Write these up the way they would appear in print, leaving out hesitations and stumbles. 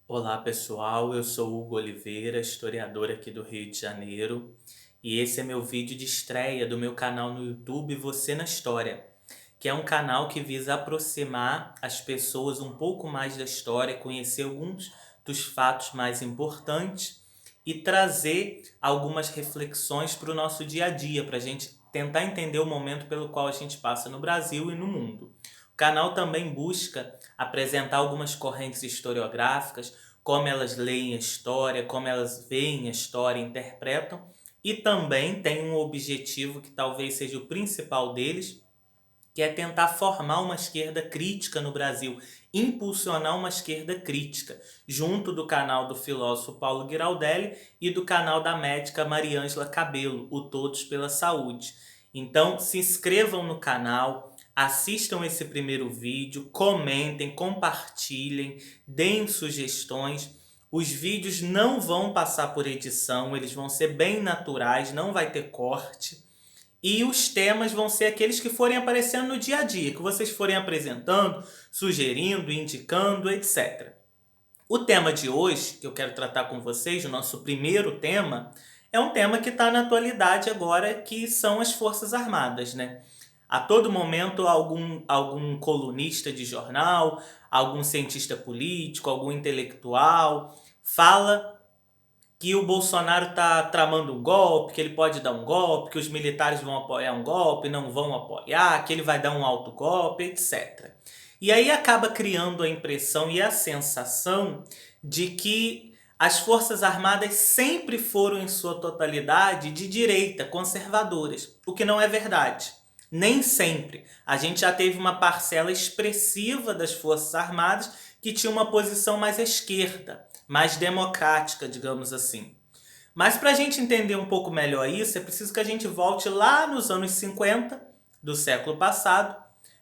Olá pessoal, eu sou Hugo Oliveira, historiador aqui do Rio de Janeiro, e esse é meu vídeo de estreia do meu canal no YouTube Você na História, que é um canal que visa aproximar as pessoas um pouco mais da história, conhecer alguns dos fatos mais importantes e trazer algumas reflexões para o nosso dia a dia, para a gente tentar entender o momento pelo qual a gente passa no Brasil e no mundo. O canal também busca apresentar algumas correntes historiográficas, como elas leem a história, como elas veem a história e interpretam, e também tem um objetivo que talvez seja o principal deles, que é tentar formar uma esquerda crítica no Brasil, impulsionar uma esquerda crítica, junto do canal do filósofo Paulo Giraldelli e do canal da médica Mariângela Cabelo, o Todos pela Saúde. Então, se inscrevam no canal, assistam esse primeiro vídeo, comentem, compartilhem, deem sugestões. Os vídeos não vão passar por edição, eles vão ser bem naturais, não vai ter corte. E os temas vão ser aqueles que forem aparecendo no dia a dia, que vocês forem apresentando, sugerindo, indicando, etc. O tema de hoje, que eu quero tratar com vocês, o nosso primeiro tema, é um tema que está na atualidade agora, que são as Forças Armadas, né? A todo momento, algum colunista de jornal, algum cientista político, algum intelectual fala que o Bolsonaro está tramando um golpe, que ele pode dar um golpe, que os militares vão apoiar um golpe, não vão apoiar, que ele vai dar um autogolpe, etc. E aí acaba criando a impressão e a sensação de que as Forças Armadas sempre foram, em sua totalidade, de direita, conservadoras, o que não é verdade. Nem sempre. A gente já teve uma parcela expressiva das Forças Armadas que tinha uma posição mais à esquerda, mais democrática, digamos assim. Mas para a gente entender um pouco melhor isso, é preciso que a gente volte lá nos anos 50 do século passado,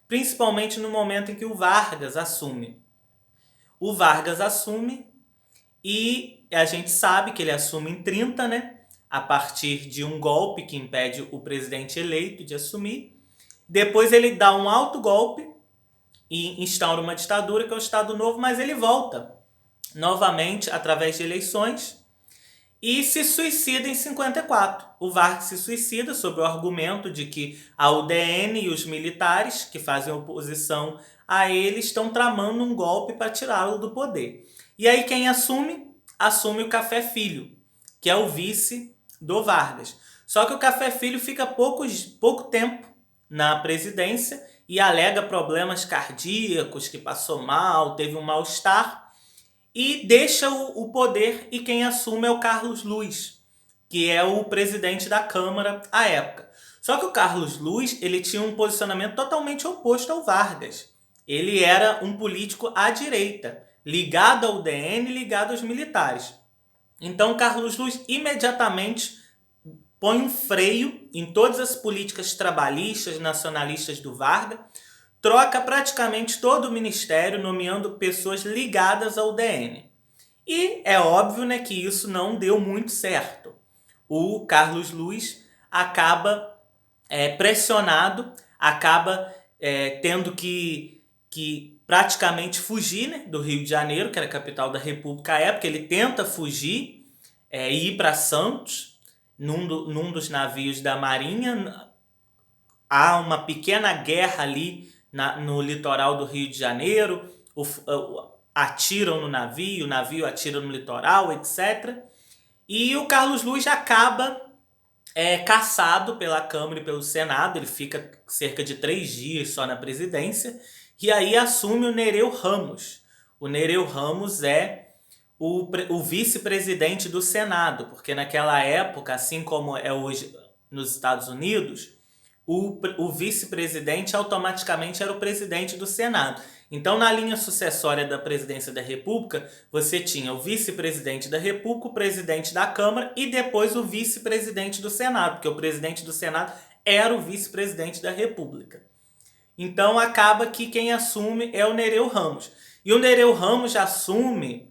principalmente no momento em que o Vargas assume. O Vargas assume e a gente sabe que ele assume em 30, né? A partir de um golpe que impede o presidente eleito de assumir. Depois ele dá um autogolpe e instaura uma ditadura, que é o Estado Novo, mas ele volta novamente através de eleições e se suicida em 54. O Vargas se suicida sob o argumento de que a UDN e os militares que fazem oposição a ele estão tramando um golpe para tirá-lo do poder. E aí quem assume? Assume o Café Filho, que é o vice do Vargas. Só que o Café Filho fica pouco tempo na presidência e alega problemas cardíacos, que passou mal, teve um mal-estar, e deixa o poder, e quem assume é o Carlos Luiz, que é o presidente da Câmara à época. Só que o Carlos Luiz, ele tinha um posicionamento totalmente oposto ao Vargas. Ele era um político à direita, ligado ao DN, ligado aos militares. Então Carlos Luiz imediatamente põe um freio em todas as políticas trabalhistas, nacionalistas do Vargas, troca praticamente todo o ministério, nomeando pessoas ligadas ao DN. E é óbvio, né, que isso não deu muito certo. O Carlos Luiz acaba pressionado, acaba tendo que praticamente fugir, né, do Rio de Janeiro, que era a capital da República à época. Ele tenta fugir e ir para Santos, num dos navios da Marinha. Há uma pequena guerra ali no litoral do Rio de Janeiro, atiram no navio, o navio atira no litoral, etc. E o Carlos Luiz acaba cassado pela Câmara e pelo Senado, ele fica cerca de 3 dias só na presidência, e aí assume o Nereu Ramos. O Nereu Ramos é o vice-presidente do Senado, porque naquela época, assim como é hoje nos Estados Unidos, o vice-presidente automaticamente era o presidente do Senado. Então, na linha sucessória da presidência da República, você tinha o vice-presidente da República, o presidente da Câmara e depois o vice-presidente do Senado, porque o presidente do Senado era o vice-presidente da República. Então, acaba que quem assume é o Nereu Ramos. E o Nereu Ramos assume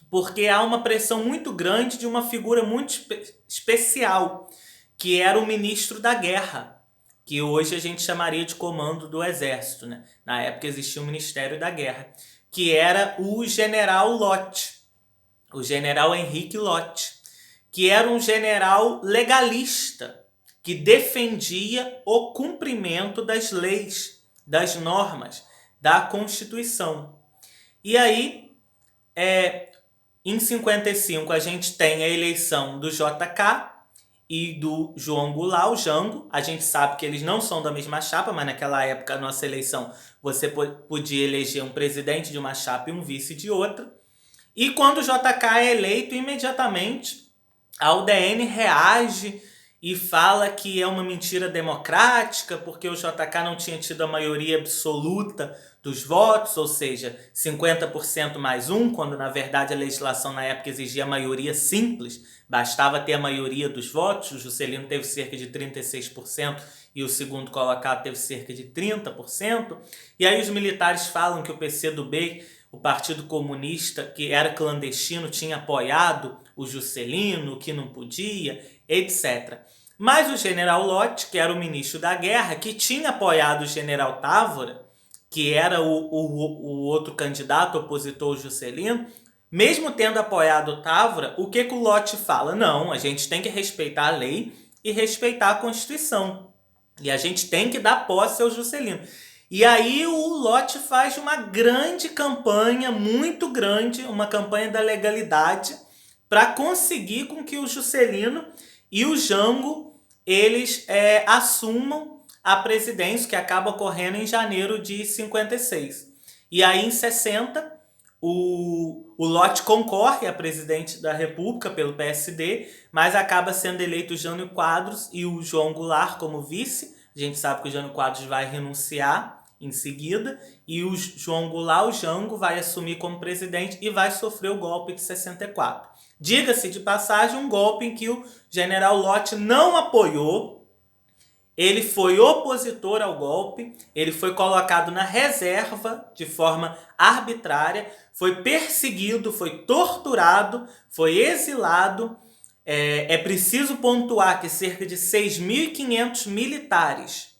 porque há uma pressão muito grande de uma figura muito especial, que era o ministro da Guerra, que hoje a gente chamaria de comando do Exército, né? Na época existia o Ministério da Guerra, que era o general Lott. o general Henrique Lott, que era um general legalista, que defendia o cumprimento das leis, das normas, da Constituição. E aí, em 55, a gente tem a eleição do JK e do João Goulart, o Jango. A gente sabe que eles não são da mesma chapa, mas naquela época, a nossa eleição, você podia eleger um presidente de uma chapa e um vice de outra. E quando o JK é eleito, imediatamente a UDN reage e fala que é uma mentira democrática, porque o JK não tinha tido a maioria absoluta dos votos, ou seja, 50% mais um, quando na verdade a legislação na época exigia a maioria simples, bastava ter a maioria dos votos. O Juscelino teve cerca de 36% e o segundo colocado teve cerca de 30%. E aí os militares falam que o PCdoB, o Partido Comunista, que era clandestino, tinha apoiado o Juscelino, que não podia, etc. Mas o general Lott, que era o ministro da guerra, que tinha apoiado o general Távora, que era o outro candidato opositor ao Juscelino, mesmo tendo apoiado o Távora, o que o Lott fala? Não, a gente tem que respeitar a lei e respeitar a Constituição. E a gente tem que dar posse ao Juscelino. E aí o Lott faz uma grande campanha, muito grande, uma campanha da legalidade, para conseguir com que o Juscelino e o Jango eles assumam a presidência, que acaba ocorrendo em janeiro de 56. E aí em 60 o Lott concorre a presidente da República pelo PSD, mas acaba sendo eleito o Jânio Quadros e o João Goulart como vice. A gente sabe que o Jânio Quadros vai renunciar em seguida, e o João Goulart, o Jango, vai assumir como presidente e vai sofrer o golpe de 64. Diga-se de passagem, um golpe em que o general Lott não apoiou, ele foi opositor ao golpe, ele foi colocado na reserva de forma arbitrária, foi perseguido, foi torturado, foi exilado. É preciso pontuar que cerca de 6.500 militares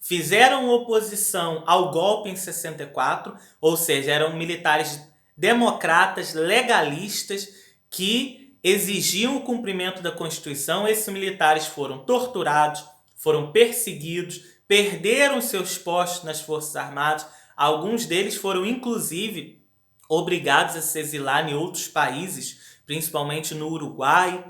fizeram oposição ao golpe em 64, ou seja, eram militares democratas, legalistas, que exigiam o cumprimento da Constituição. Esses militares foram torturados, foram perseguidos, perderam seus postos nas Forças Armadas. Alguns deles foram, inclusive, obrigados a se exilar em outros países, principalmente no Uruguai.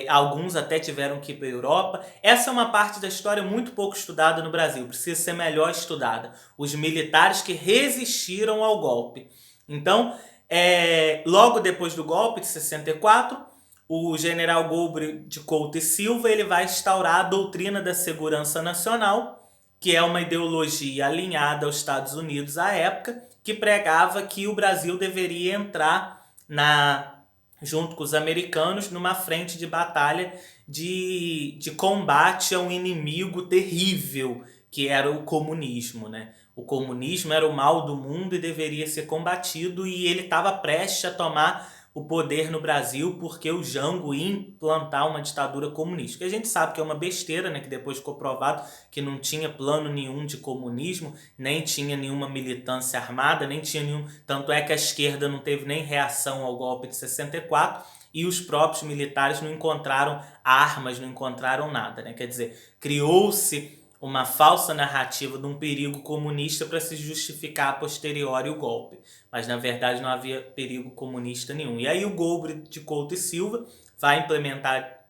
Alguns até tiveram que ir para a Europa. Essa é uma parte da história muito pouco estudada no Brasil, precisa ser melhor estudada. Os militares que resistiram ao golpe. Então, logo depois do golpe de 64, o general Golbery de Couto e Silva ele vai instaurar a doutrina da segurança nacional, que é uma ideologia alinhada aos Estados Unidos à época, que pregava que o Brasil deveria entrar junto com os americanos, numa frente de batalha de combate a um inimigo terrível, que era o comunismo, né? O comunismo era o mal do mundo e deveria ser combatido, e ele estava prestes a tomar o poder no Brasil porque o Jango ia implantar uma ditadura comunista. Que a gente sabe que é uma besteira, né? Que depois ficou provado que não tinha plano nenhum de comunismo, nem tinha nenhuma militância armada, nem tinha nenhum... Tanto é que a esquerda não teve nem reação ao golpe de 64 e os próprios militares não encontraram armas, não encontraram nada, né? Quer dizer, criou-se uma falsa narrativa de um perigo comunista para se justificar a posteriori o golpe. Mas, na verdade, não havia perigo comunista nenhum. E aí o Golbery de Couto e Silva vai implementar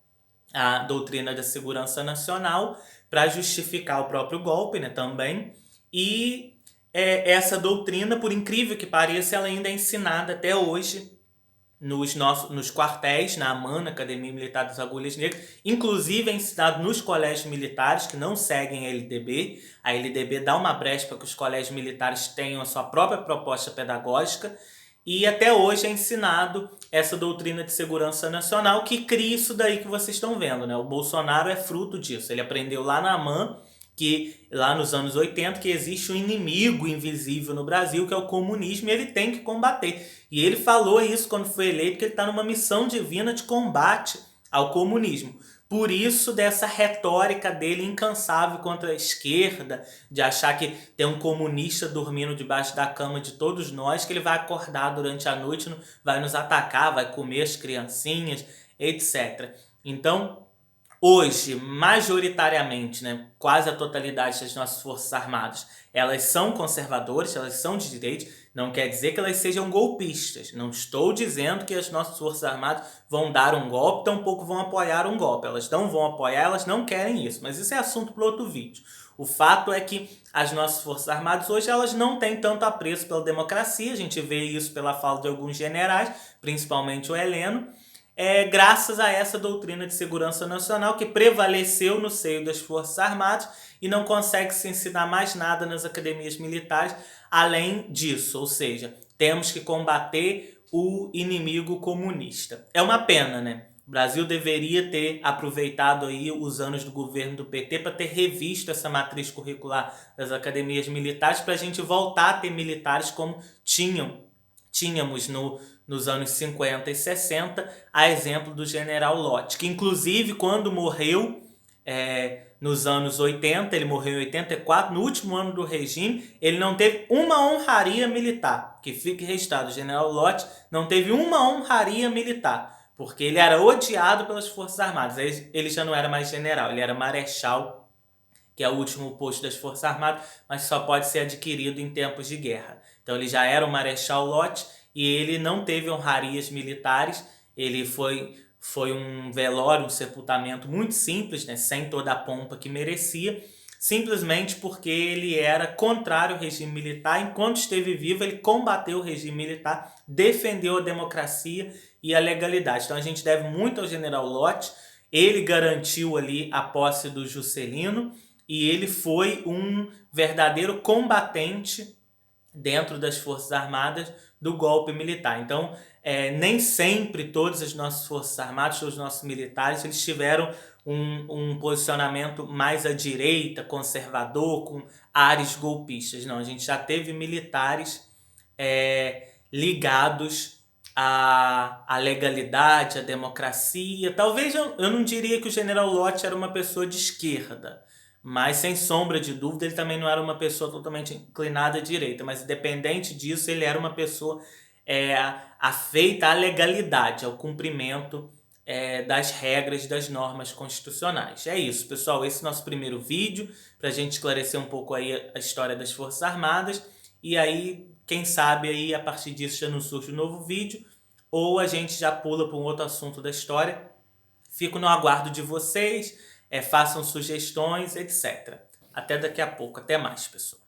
a doutrina da segurança nacional para justificar o próprio golpe, né, também. E essa doutrina, por incrível que pareça, ela ainda é ensinada até hoje nos quartéis, na AMAN, na Academia Militar das Agulhas Negras, inclusive é ensinado nos colégios militares que não seguem a LDB. A LDB dá uma brecha para que os colégios militares tenham a sua própria proposta pedagógica, e até hoje é ensinado essa doutrina de segurança nacional que cria isso daí que vocês estão vendo, né? O Bolsonaro é fruto disso, ele aprendeu lá na AMAN, que lá nos anos 80, que existe um inimigo invisível no Brasil, que é o comunismo, e ele tem que combater. E ele falou isso quando foi eleito, que ele está numa missão divina de combate ao comunismo. Por isso dessa retórica dele incansável contra a esquerda, de achar que tem um comunista dormindo debaixo da cama de todos nós, que ele vai acordar durante a noite, vai nos atacar, vai comer as criancinhas, etc. Então, hoje, majoritariamente, né, quase a totalidade das nossas Forças Armadas, elas são conservadoras, elas são de direita, não quer dizer que elas sejam golpistas. Não estou dizendo que as nossas Forças Armadas vão dar um golpe, tampouco vão apoiar um golpe. Elas não vão apoiar, elas não querem isso, mas isso é assunto para outro vídeo. O fato é que as nossas Forças Armadas hoje elas não têm tanto apreço pela democracia, a gente vê isso pela fala de alguns generais, principalmente o Heleno, graças a essa doutrina de segurança nacional que prevaleceu no seio das Forças Armadas e não consegue se ensinar mais nada nas academias militares além disso, ou seja, temos que combater o inimigo comunista. É uma pena, né? O Brasil deveria ter aproveitado aí os anos do governo do PT para ter revisto essa matriz curricular das academias militares para a gente voltar a ter militares como tínhamos nos anos 50 e 60, a exemplo do general Lott, que inclusive quando morreu nos anos 80, ele morreu em 84, no último ano do regime, ele não teve uma honraria militar, que fique registrado, o general Lott não teve uma honraria militar, porque ele era odiado pelas Forças Armadas, ele já não era mais general, ele era marechal, que é o último posto das Forças Armadas, mas só pode ser adquirido em tempos de guerra. Então ele já era o Marechal Lott e ele não teve honrarias militares, ele foi um velório, um sepultamento muito simples, né, sem toda a pompa que merecia, simplesmente porque ele era contrário ao regime militar. Enquanto esteve vivo, ele combateu o regime militar, defendeu a democracia e a legalidade. Então a gente deve muito ao general Lott, ele garantiu ali a posse do Juscelino, e ele foi um verdadeiro combatente dentro das Forças Armadas do golpe militar. Então, nem sempre todas as nossas Forças Armadas, todos os nossos militares, eles tiveram um posicionamento mais à direita, conservador, com ares golpistas. Não, a gente já teve militares ligados à legalidade, à democracia. Talvez eu não diria que o general Lott era uma pessoa de esquerda, mas sem sombra de dúvida ele também não era uma pessoa totalmente inclinada à direita, mas independente disso ele era uma pessoa afeita à legalidade, ao cumprimento das regras, das normas constitucionais. É isso, pessoal, esse é o nosso primeiro vídeo, para a gente esclarecer um pouco aí a história das Forças Armadas, e aí, quem sabe, aí, a partir disso já não surge um novo vídeo, ou a gente já pula para um outro assunto da história. Fico no aguardo de vocês, façam sugestões, etc. Até daqui a pouco. Até mais, pessoal.